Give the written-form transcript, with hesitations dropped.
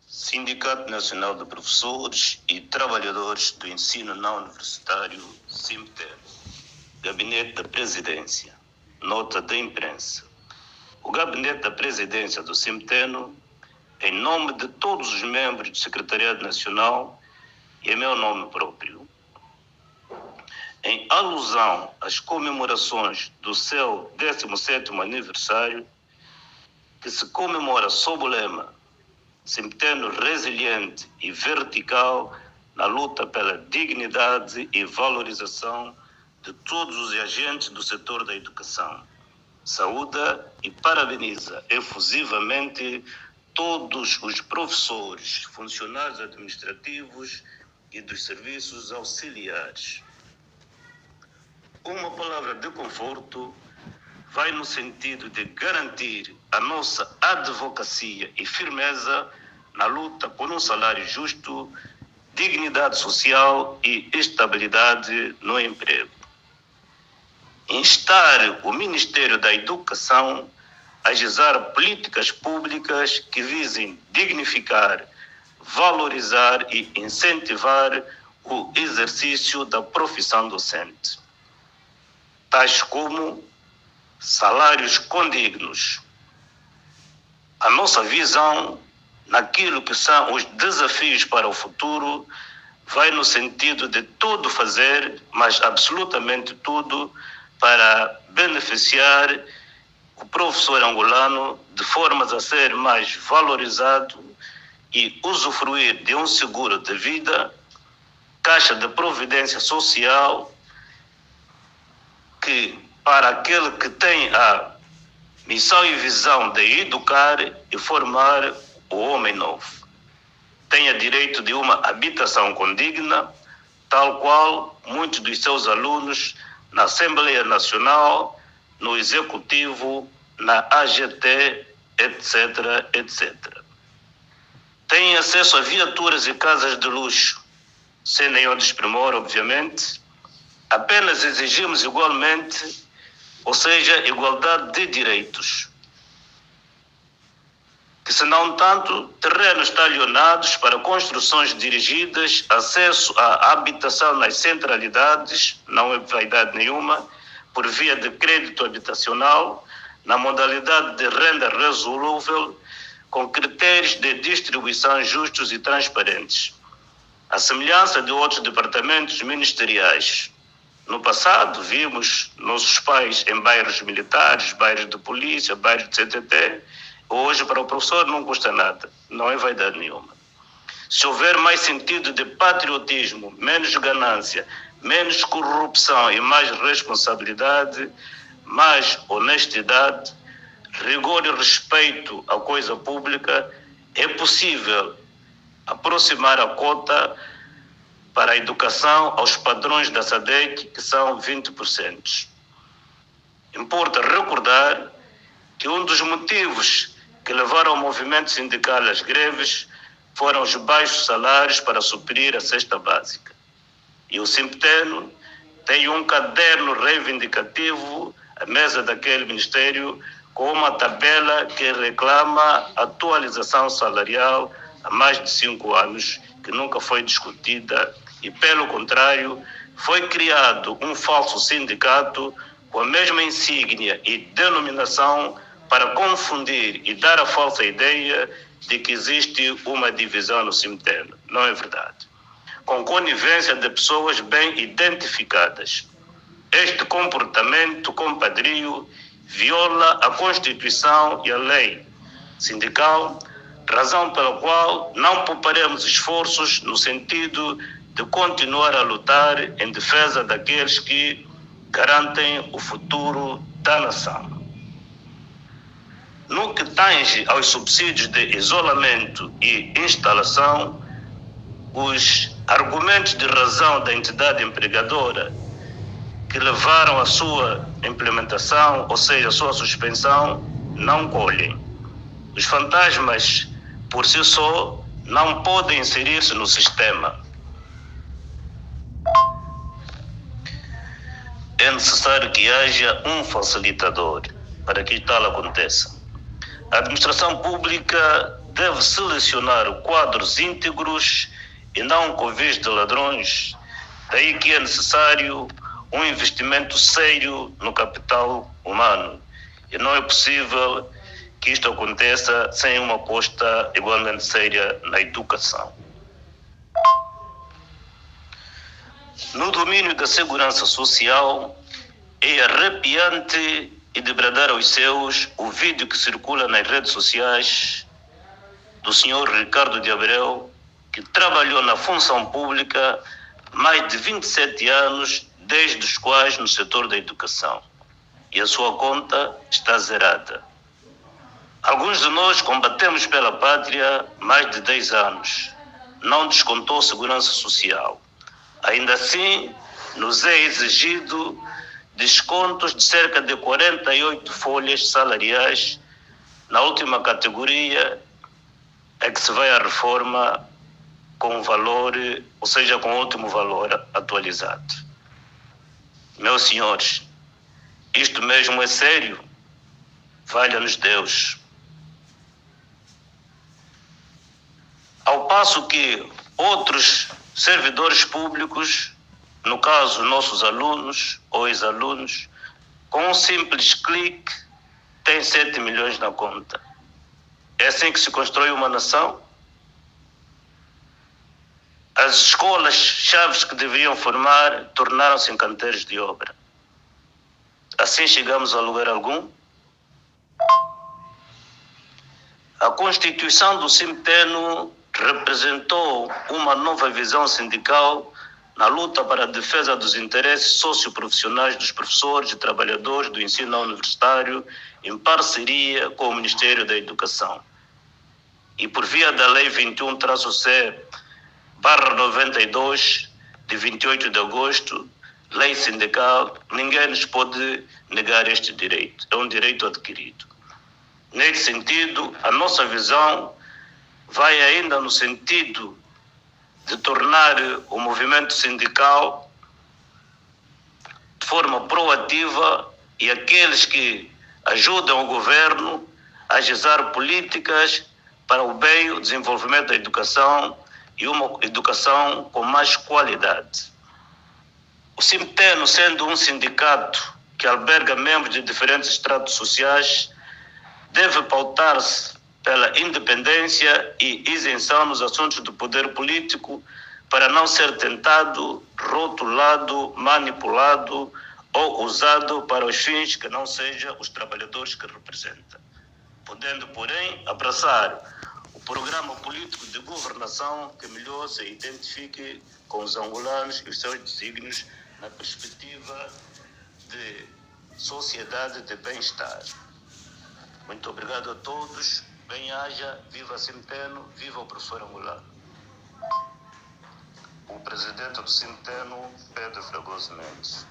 Sindicato Nacional de Professores e Trabalhadores do Ensino Não Universitário, SIMPTEN. Gabinete da Presidência. Nota da imprensa. O Gabinete da Presidência do SIMPTEN, em nome de todos os membros do Secretariado Nacional e em meu nome próprio, em alusão às comemorações do seu 17º aniversário, que se comemora sob o lema SIMPTEN resiliente e vertical na luta pela dignidade e valorização de todos os agentes do setor da educação. Saúda e parabeniza efusivamente todos os professores, funcionários administrativos e dos serviços auxiliares. Uma palavra de conforto vai no sentido de garantir a nossa advocacia e firmeza na luta por um salário justo, dignidade social e estabilidade no emprego. Instar o Ministério da Educação a ajuizar políticas públicas que visem dignificar, valorizar e incentivar o exercício da profissão docente, tais como salários condignos. A nossa visão naquilo que são os desafios para o futuro vai no sentido de tudo fazer, mas absolutamente tudo, para beneficiar o professor angolano de formas a ser mais valorizado e usufruir de um seguro de vida, caixa de providência social, que para aquele que tem a missão e visão de educar e formar o homem novo, tenha direito de uma habitação condigna, tal qual muitos dos seus alunos na Assembleia Nacional, no Executivo, na AGT, etc., etc. Tem acesso a viaturas e casas de luxo, sem nenhum desprimor, obviamente. Apenas exigimos igualmente, ou seja, igualdade de direitos. Que se não tanto, terrenos talionados para construções dirigidas, acesso à habitação nas centralidades, não é vaidade nenhuma, por via de crédito habitacional, na modalidade de renda resolúvel, com critérios de distribuição justos e transparentes, à semelhança de outros departamentos ministeriais. No passado, vimos nossos pais em bairros militares, bairros de polícia, bairros de CTT. Hoje, para o professor, não custa nada, não é vaidade nenhuma. Se houver mais sentido de patriotismo, menos ganância, menos corrupção e mais responsabilidade, mais honestidade, rigor e respeito à coisa pública, é possível aproximar a cota para a educação aos padrões da SADC, que são 20%. Importa recordar que um dos motivos que levaram o movimento sindical às greves foram os baixos salários para suprir a cesta básica. E o SIMPTEN tem um caderno reivindicativo à mesa daquele ministério com uma tabela que reclama atualização salarial há mais de 5 anos, que nunca foi discutida e, pelo contrário, foi criado um falso sindicato com a mesma insígnia e denominação para confundir e dar a falsa ideia de que existe uma divisão no SIMPTEN. Não é verdade. Com conivência de pessoas bem identificadas. Este comportamento compadrio viola a Constituição e a lei sindical, razão pela qual não pouparemos esforços no sentido de continuar a lutar em defesa daqueles que garantem o futuro da nação. No que tange aos subsídios de isolamento e instalação, os argumentos de razão da entidade empregadora que levaram à sua implementação, ou seja, a sua suspensão, não colhem. Os fantasmas, por si só, não podem inserir-se no sistema. É necessário que haja um facilitador para que tal aconteça. A administração pública deve selecionar quadros íntegros e não convites de ladrões. Daí que é necessário um investimento sério no capital humano. E não é possível que isto aconteça sem uma aposta igualmente séria na educação. No domínio da segurança social, é arrepiante e de bradar aos céus o vídeo que circula nas redes sociais do senhor Ricardo de Abreu, que trabalhou na função pública mais de 27 anos, desde os quais no setor da educação. E a sua conta está zerada. Alguns de nós combatemos pela pátria mais de 10 anos. Não descontou segurança social. Ainda assim, nos é exigido descontos de cerca de 48 folhas salariais. Na última categoria é que se vai a reforma com valor, ou seja, com o último valor atualizado. Meus senhores, isto mesmo é sério? Valha-nos Deus. Ao passo que outros servidores públicos, no caso nossos alunos ou ex-alunos, com um simples clique têm 7 milhões na conta. É assim que se constrói uma nação? As escolas-chaves que deveriam formar tornaram-se em canteiros de obra. Assim chegamos a lugar algum? A Constituição do Centeno representou uma nova visão sindical na luta para a defesa dos interesses socioprofissionais dos professores e trabalhadores do ensino universitário, em parceria com o Ministério da Educação. E por via da Lei 21/92, de 28 de agosto, lei sindical, ninguém nos pode negar este direito. É um direito adquirido. Nesse sentido, a nossa visão vai ainda no sentido de tornar o movimento sindical de forma proativa e aqueles que ajudam o governo a agendar políticas para o bem, o desenvolvimento da educação e uma educação com mais qualidade. O Centeno, sendo um sindicato que alberga membros de diferentes estratos sociais, deve pautar-se pela independência e isenção nos assuntos do poder político para não ser tentado, rotulado, manipulado ou usado para os fins que não sejam os trabalhadores que representa. Podendo, porém, abraçar o programa político de governação que melhor se identifique com os angolanos e os seus desígnios na perspectiva de sociedade de bem-estar. Muito obrigado a todos. Bem-haja, viva Centeno, viva o professor angolano. O presidente do Centeno, Pedro Fragoso Mendes.